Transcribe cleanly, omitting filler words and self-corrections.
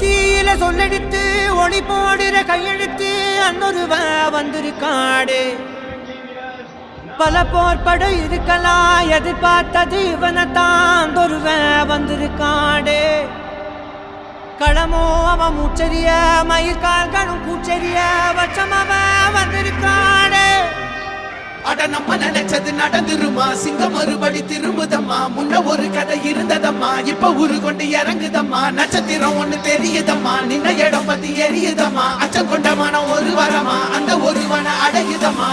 தீயில சொல்லெடுத்து ஒளி போடுற கையெழுத்து அன்னொருவ வந்திருக்காடு பல போர்பட இருக்கலாம் எதிர்பார்த்தது இவனைத்தான் ஒருவ வந்திருக்காடு களமோ அவன் மூச்சரிய மயிர்கால்களும் கூச்சரிய வச்சம் அவன் வந்திருக்காடு அட நம்ம நினைச்சது நடந்துருமா சிங்கம் மறுபடி திரும்புதம்மா முன்ன ஒரு கதை இருந்ததம்மா இப்ப ஊரு கொண்டு இறங்குதம்மா நட்சத்திரம் ஒண்ணு தெரியுதம்மா நின்ன இடம் பத்தி எரியுதம்மா அச்சம் கொண்ட மனம் ஒரு வரமா அந்த ஒருவனை அடையுதம்மா